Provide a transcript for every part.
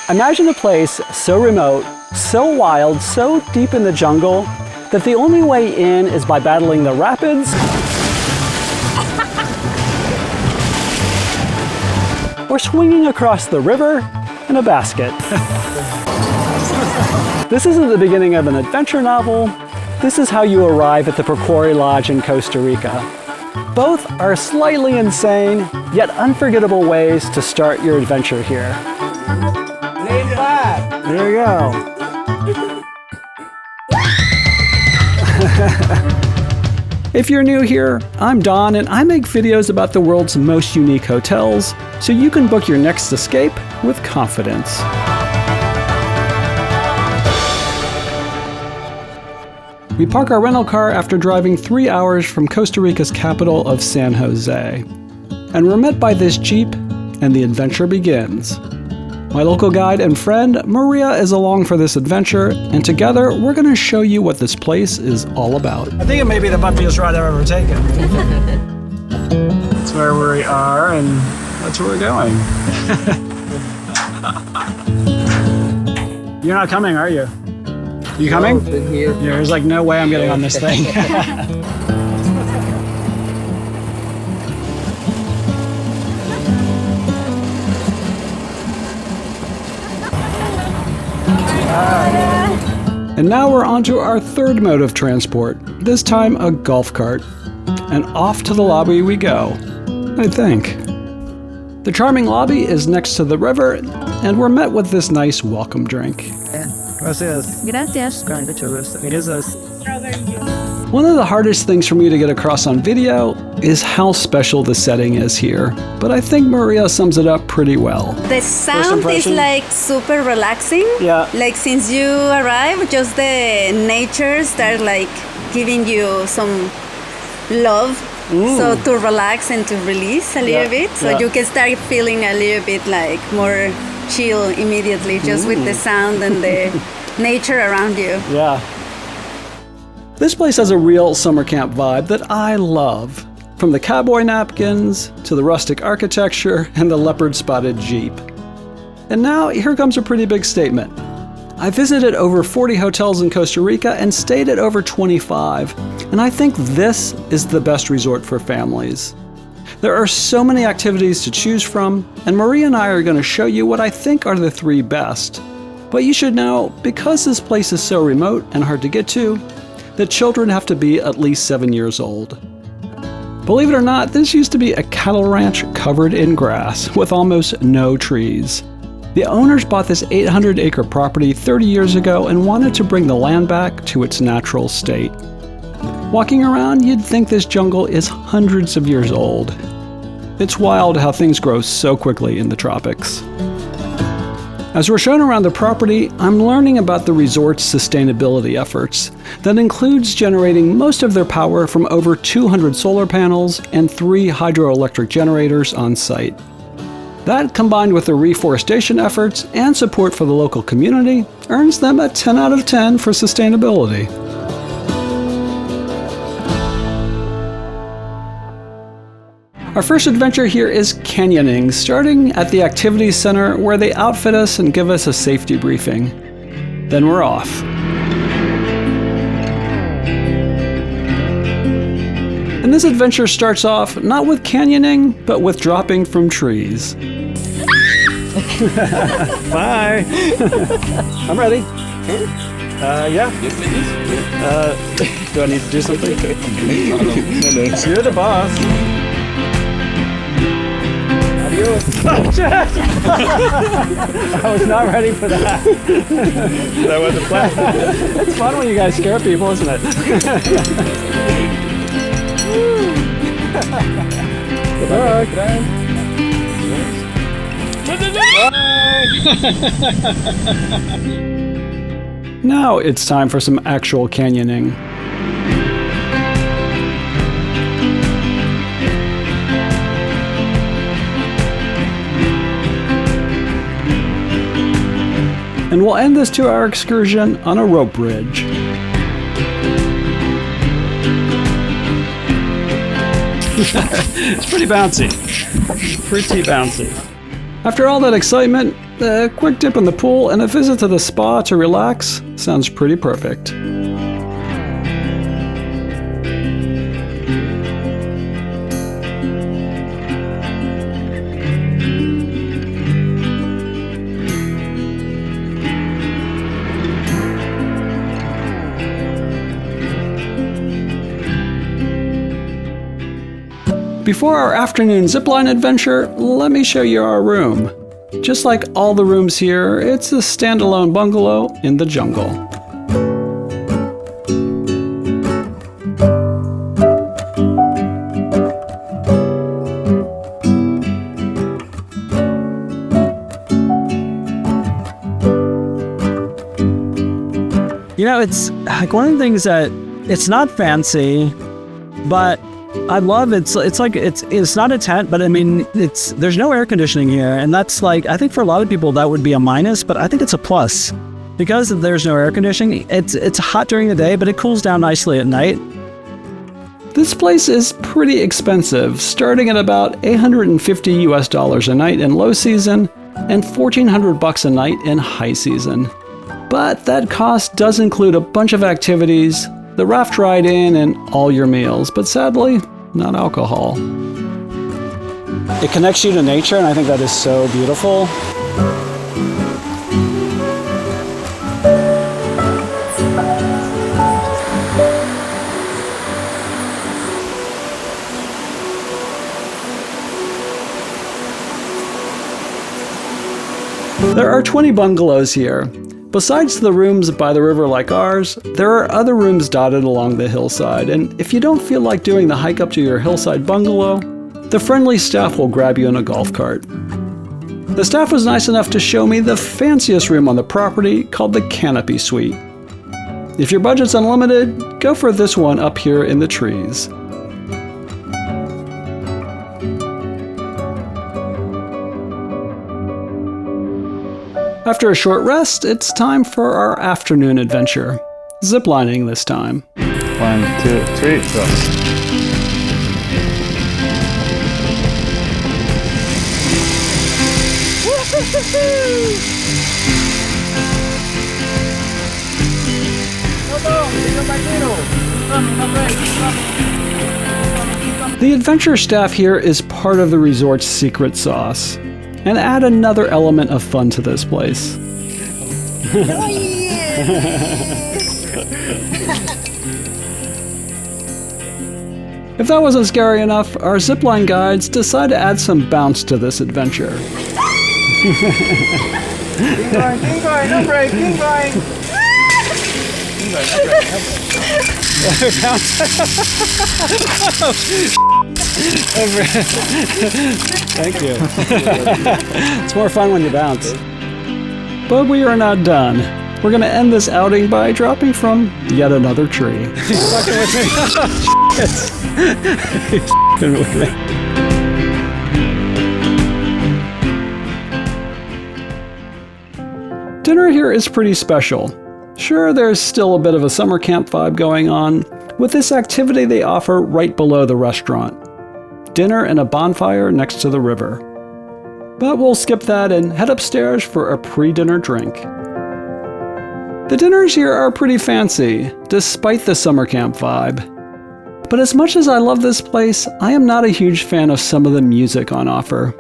Imagine a place so remote, so wild, so deep in the jungle that the only way in is by battling the rapids or swinging across the river in a basket. This isn't the beginning of an adventure novel. This is how you arrive at the Pacuare Lodge in Costa Rica. Both are slightly insane, yet unforgettable ways to start your adventure here. Lean back. There you go. If you're new here, I'm Don and I make videos about the world's most unique hotels so you can book your next escape with confidence. We park our rental car after driving 3 hours from Costa Rica's capital of San Jose. And we're met by this Jeep and the adventure begins. My local guide and friend, Maria, is along for this adventure, and together we're going to show you what this place is all about. I think it may be the bumpiest ride I've ever taken. That's where we are, and that's where we're going. You're not coming, are you? You coming? No, here. There's like no way I'm getting on this thing. And now we're on to our third mode of transport, this time a golf cart. And off to the lobby we go, I think. The charming lobby is next to the river, and we're met with this nice welcome drink. Gracias. Gracias. Con mucho gusto. Gracias. One of the hardest things for me to get across on video is how special the setting is here, but I think Maria sums it up pretty well. The sound is like super relaxing. Yeah. Like since you arrive, just the nature start like giving you some love. So to relax and to release a little bit. So you can start feeling a little bit like more chill immediately just with the sound and the nature around you. Yeah. This place has a real summer camp vibe that I love. From the cowboy napkins to the rustic architecture and the leopard-spotted Jeep. And now here comes a pretty big statement. I visited over 40 hotels in Costa Rica and stayed at over 25, and I think this is the best resort for families. There are so many activities to choose from, and Maria and I are going to show you what I think are the 3 best. But you should know, because this place is so remote and hard to get to, that children have to be at least 7 years old. Believe it or not, this used to be a cattle ranch covered in grass with almost no trees. The owners bought this 800-acre property 30 years ago and wanted to bring the land back to its natural state. Walking around, you'd think this jungle is hundreds of years old. It's wild how things grow so quickly in the tropics. As we're shown around the property, I'm learning about the resort's sustainability efforts. That includes generating most of their power from over 200 solar panels and 3 hydroelectric generators on site. That, combined with the reforestation efforts and support for the local community, earns them a 10 out of 10 for sustainability. Our first adventure here is canyoning, starting at the activities center where they outfit us and give us a safety briefing. Then we're off. And this adventure starts off not with canyoning, but with dropping from trees. Bye! I'm ready. Yeah. Do I need to do something? You're the boss. I was not ready for that. That wasn't the plan. It's fun when you guys scare people, isn't it? Good luck. Now it's time for some actual canyoning. And we'll end this 2-hour excursion on a rope bridge. It's pretty bouncy. Pretty bouncy. After all that excitement, a quick dip in the pool and a visit to the spa to relax sounds pretty perfect. Before our afternoon zipline adventure, let me show you our room. Just like all the rooms here, it's a standalone bungalow in the jungle. You know, it's like one of the things that it's not fancy, but I love it's not a tent, but I mean there's no air conditioning here, and that's like I think for a lot of people that would be a minus, but I think it's a plus because there's no air conditioning. It's hot during the day, but it cools down nicely at night. This place is pretty expensive, starting at about $850 a night in low season and $1,400 a night in high season. But that cost does include a bunch of activities, the raft ride in, and all your meals, but sadly, not alcohol. It connects you to nature, and I think that is so beautiful. There are 20 bungalows here. Besides the rooms by the river like ours, there are other rooms dotted along the hillside, and if you don't feel like doing the hike up to your hillside bungalow, the friendly staff will grab you in a golf cart. The staff was nice enough to show me the fanciest room on the property called the Canopy Suite. If your budget's unlimited, go for this one up here in the trees. After a short rest, it's time for our afternoon adventure. Ziplining this time. 1, 2, 3, go. The adventure staff here is part of the resort's secret sauce, and add another element of fun to this place. If that wasn't scary enough, our zipline guides decide to add some bounce to this adventure. Keep going, no break, keep going. Thank you. It's more fun when you bounce. But we are not done. We're going to end this outing by dropping from yet another tree. He's fucking with me. He's fucking with me. Dinner here is pretty special. Sure, there's still a bit of a summer camp vibe going on with this activity they offer right below the restaurant. Dinner and a bonfire next to the river. But we'll skip that and head upstairs for a pre-dinner drink. The dinners here are pretty fancy, despite the summer camp vibe. But as much as I love this place, I am not a huge fan of some of the music on offer.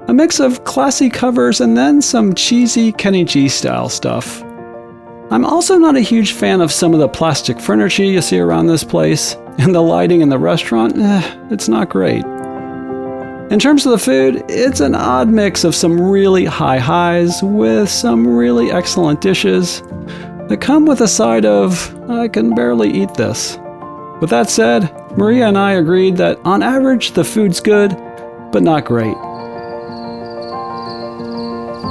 A mix of classy covers and then some cheesy Kenny G style stuff. I'm also not a huge fan of some of the plastic furniture you see around this place, and the lighting in the restaurant, it's not great. In terms of the food, it's an odd mix of some really high highs with some really excellent dishes that come with a side of, I can barely eat this. With that said, Maria and I agreed that on average the food's good, but not great.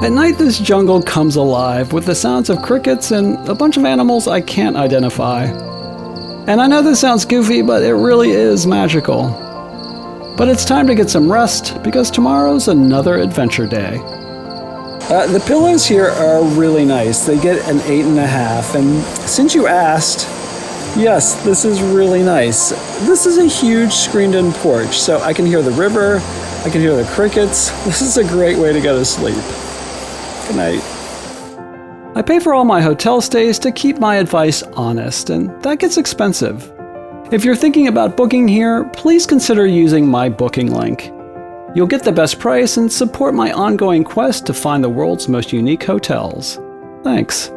At night, this jungle comes alive with the sounds of crickets and a bunch of animals I can't identify. And I know this sounds goofy, but it really is magical. But it's time to get some rest because tomorrow's another adventure day. The pillows here are really nice. They get an 8.5, and since you asked, yes, this is really nice. This is a huge screened-in porch, so I can hear the river, I can hear the crickets. This is a great way to go to sleep. Good night. I pay for all my hotel stays to keep my advice honest, and that gets expensive. If you're thinking about booking here, please consider using my booking link. You'll get the best price and support my ongoing quest to find the world's most unique hotels. Thanks.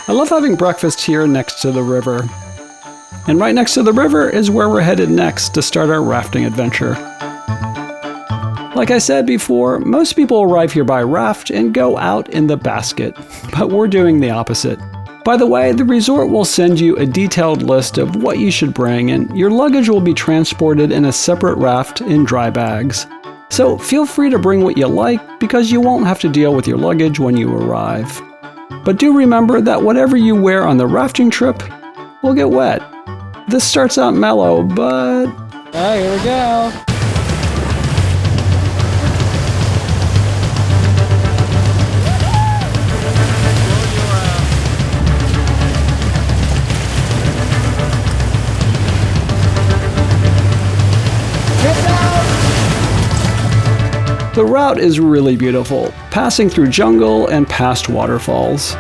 I love having breakfast here next to the river. And right next to the river is where we're headed next to start our rafting adventure. Like I said before, most people arrive here by raft and go out in the basket, but we're doing the opposite. By the way, the resort will send you a detailed list of what you should bring, and your luggage will be transported in a separate raft in dry bags. So feel free to bring what you like because you won't have to deal with your luggage when you arrive. But do remember that whatever you wear on the rafting trip will get wet. This starts out mellow, but... Oh, here we go. The route is really beautiful, passing through jungle and past waterfalls.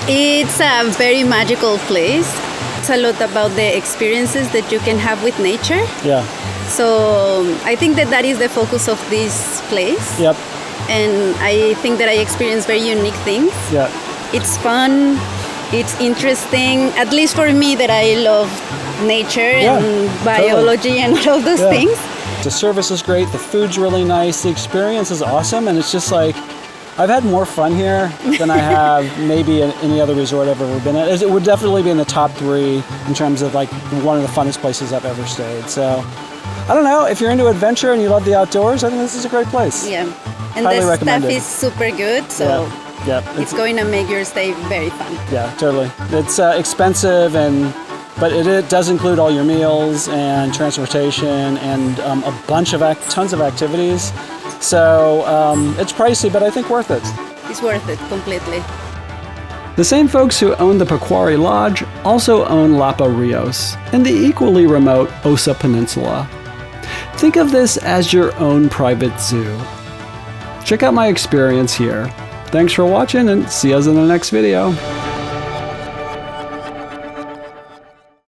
It's a very magical place. It's a lot about the experiences that you can have with nature. Yeah. So I think that is the focus of this place. Yep. And I think that I experienced very unique things. Yeah. It's fun, it's interesting, at least for me that I love nature and biology and all of those things. The service is great, the food's really nice, the experience is awesome, and it's just like, I've had more fun here than I have maybe in any other resort I've ever been at. It would definitely be in the top 3 in terms of like one of the funnest places I've ever stayed. So, I don't know, if you're into adventure and you love the outdoors, I think this is a great place. Yeah, and Highly the recommended. stuff is super good, so... Yeah, it's going to make your stay very fun. Yeah, totally. It's expensive, but it does include all your meals and transportation and tons of activities. So it's pricey, but I think worth it. It's worth it completely. The same folks who own the Pacuare Lodge also own Lapa Rios and the equally remote Osa Peninsula. Think of this as your own private zoo. Check out my experience here. Thanks for watching and see us in the next video.